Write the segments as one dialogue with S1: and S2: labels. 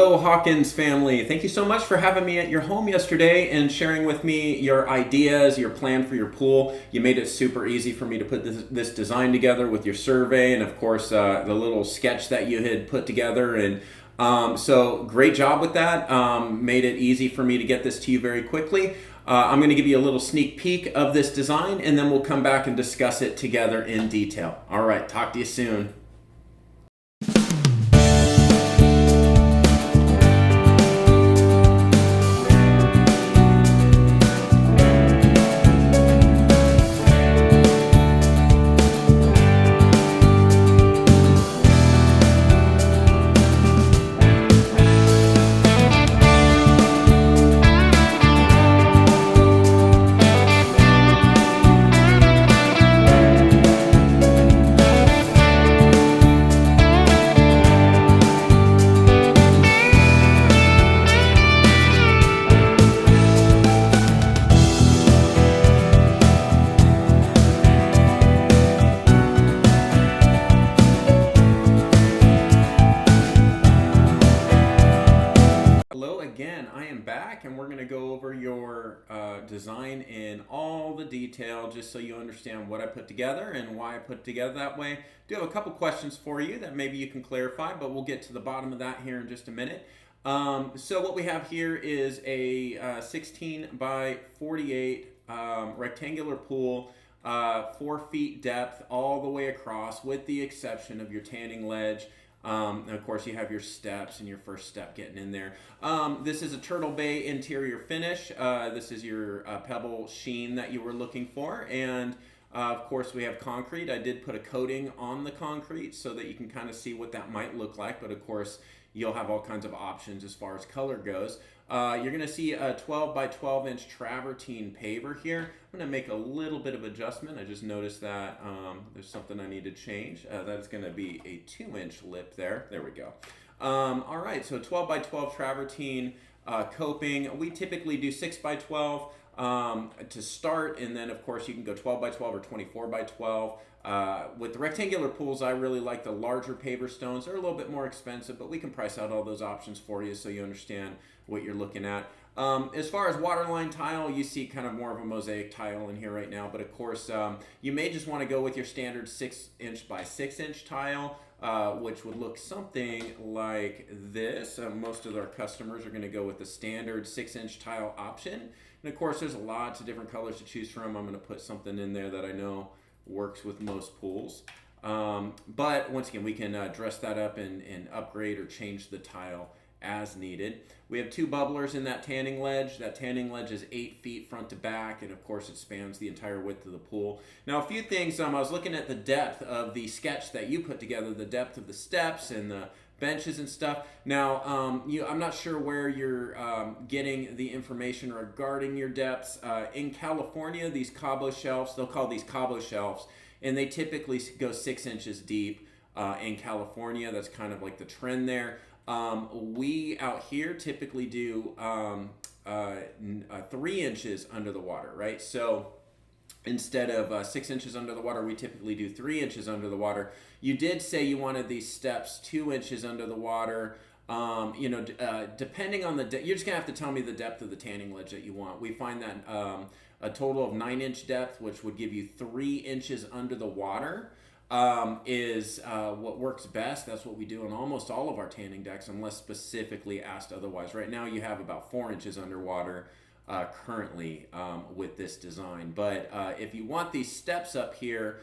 S1: Hello, Hawkins family. Thank you so much for having me at your home yesterday and sharing with me your ideas, your plan for your pool. You made it super easy for me to put this design together with your survey and, of course, the little sketch that you had put together. And so great job with that. Made it easy for me to get this to you very quickly. I'm going to give you a little sneak peek of this design, and then we'll come back and discuss it together in detail. All right, talk to you soon. Hello again, I am back and we're going to go over your design in all the detail just so you understand what I put together and why I put it together that way. I do have a couple questions for you that maybe you can clarify, but we'll get to the bottom of that here in just a minute. So what we have here is a 16 by 48 rectangular pool, 4 feet depth all the way across with the exception of your tanning ledge. And of course you have your steps and your first step getting in there. This is a Turtle Bay interior finish. This is your pebble sheen that you were looking for. And of course we have concrete. I did put a coating on the concrete so that you can kind of see what that might look like. But of course you'll have all kinds of options as far as color goes. You're going to see a 12 by 12 inch travertine paver here. I'm going to make a little bit of adjustment. I just noticed that there's something I need to change. That is going to be a 2-inch lip there. There we go. All right, so 12 by 12 travertine coping. We typically do 6 by 12 to start, and then of course you can go 12 by 12 or 24 by 12. With the rectangular pools, I really like the larger paver stones. They're a little bit more expensive, but we can price out all those options for you so you understand what you're looking at. As far as waterline tile, you see kind of more of a mosaic tile in here right now, but of course you may just want to go with your standard 6-inch by 6-inch tile, which would look something like this. Most of our customers are going to go with the standard 6-inch tile option. And of course there's lots of different colors to choose from. I'm going to put something in there that I know works with most pools. But once again, we can dress that up and upgrade or change the tile as needed. We have 2 bubblers in that tanning ledge. That tanning ledge is 8 feet front to back, and of course it spans the entire width of the pool. Now a few things, I was looking at the depth of the sketch that you put together, the depth of the steps and the benches and stuff. Now, I'm not sure where you're getting the information regarding your depths. In California, these Cabo shelves, they'll call these Cabo shelves, and they typically go 6 inches deep in California. That's kind of like the trend there. We out here typically do 3 inches under the water, right? So instead of 6 inches under the water, we typically do 3 inches under the water. You did say you wanted these steps 2 inches under the water. Depending on you're just gonna have to tell me the depth of the tanning ledge that you want. We find that a total of 9-inch depth, which would give you 3 inches under the water, is what works best. That's what we do on almost all of our tanning decks, unless specifically asked otherwise. Right now you have about 4 inches underwater currently with this design. But if you want these steps up here,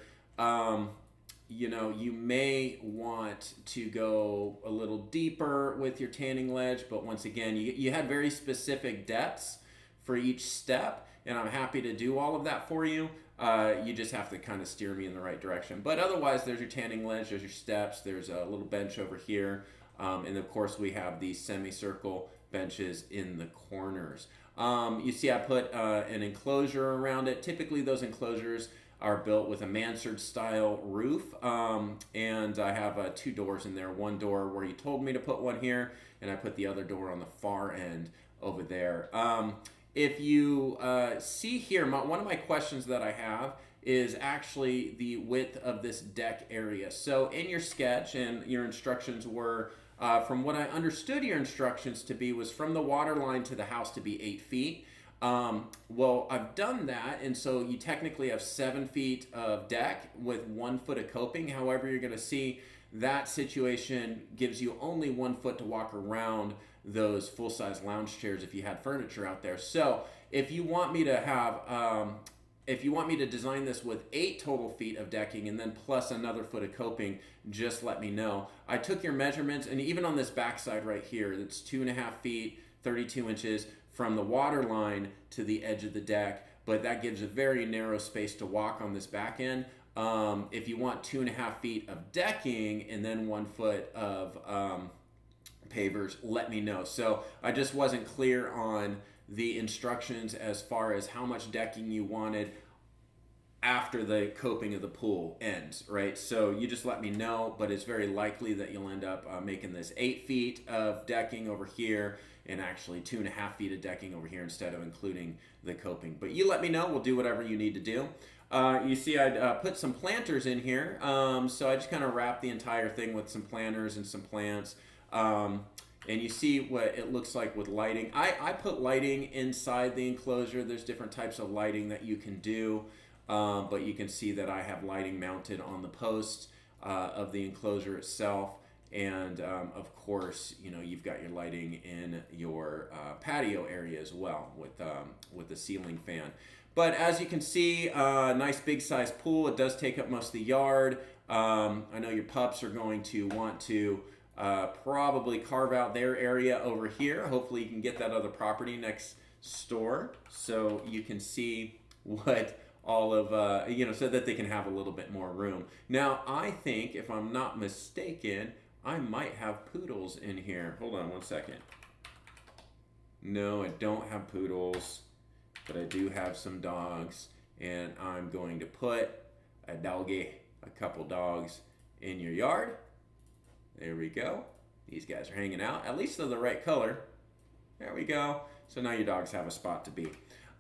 S1: you may want to go a little deeper with your tanning ledge, but once again, you had very specific depths for each step, and I'm happy to do all of that for you. You just have to kind of steer me in the right direction. But otherwise, there's your tanning ledge, there's your steps, there's a little bench over here, and of course we have these semicircle benches in the corners. You see I put an enclosure around it. Typically those enclosures are built with a mansard style roof, and I have 2 doors in there. One door where you told me to put one here, and I put the other door on the far end over there. If you see here, one of my questions that I have is actually the width of this deck area. So in your sketch, and your instructions were From what I understood your instructions to be was from the water line to the house to be 8 feet. Well, I've done that, and so you technically have 7 feet of deck with 1 foot of coping. However, you're going to see that situation gives you only 1 foot to walk around those full-size lounge chairs if you had furniture out there. So if you want me to have, if you want me to design this with 8 total feet of decking and then plus another foot of coping, just let me know. I took your measurements, and even on this backside right here, that's 2.5 feet, 32 inches from the water line to the edge of the deck, but that gives a very narrow space to walk on this back end. If you want 2.5 feet of decking and then 1 foot of pavers, let me know. So I just wasn't clear on the instructions as far as how much decking you wanted after the coping of the pool ends, right? So you just let me know, but it's very likely that you'll end up making this 8 feet of decking over here and actually 2.5 feet of decking over here instead of including the coping. But you let me know, we'll do whatever you need to do. You see I put some planters in here, so I just kind of wrapped the entire thing with some planters and some plants. And you see what it looks like with lighting. I put lighting inside the enclosure. There's different types of lighting that you can do, but you can see that I have lighting mounted on the posts of the enclosure itself. And of course, you know, you've got your lighting in your patio area as well with the ceiling fan. But as you can see, nice big size pool. It does take up most of the yard. I know your pups are going to want to probably carve out their area over here. Hopefully you can get that other property next door so you can see what all of, you know, so that they can have a little bit more room. Now, I think, if I'm not mistaken, I might have poodles in here. Hold on one second. No, I don't have poodles, but I do have some dogs, and I'm going to put a couple dogs in your yard. There we go. These guys are hanging out. At least they're the right color. There we go. So now your dogs have a spot to be.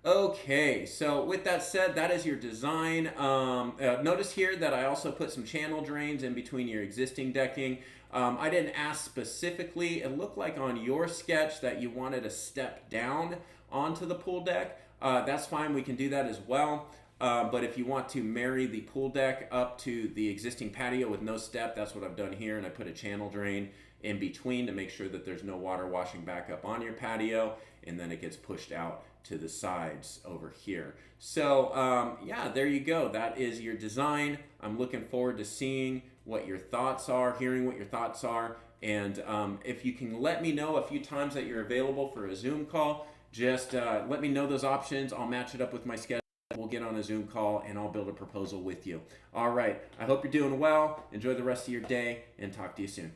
S1: Okay, so with that said, that is your design. Notice here that I also put some channel drains in between your existing decking. I didn't ask specifically. It looked like on your sketch that you wanted to step down onto the pool deck. That's fine. We can do that as well. But if you want to marry the pool deck up to the existing patio with no step, that's what I've done here. And I put a channel drain in between to make sure that there's no water washing back up on your patio. And then it gets pushed out to the sides over here. So yeah, there you go. That is your design. I'm looking forward to seeing what your thoughts are, hearing what your thoughts are. And if you can let me know a few times that you're available for a Zoom call, just let me know those options. I'll match it up with my schedule. We'll get on a Zoom call and I'll build a proposal with you. All right. I hope you're doing well. Enjoy the rest of your day and talk to you soon.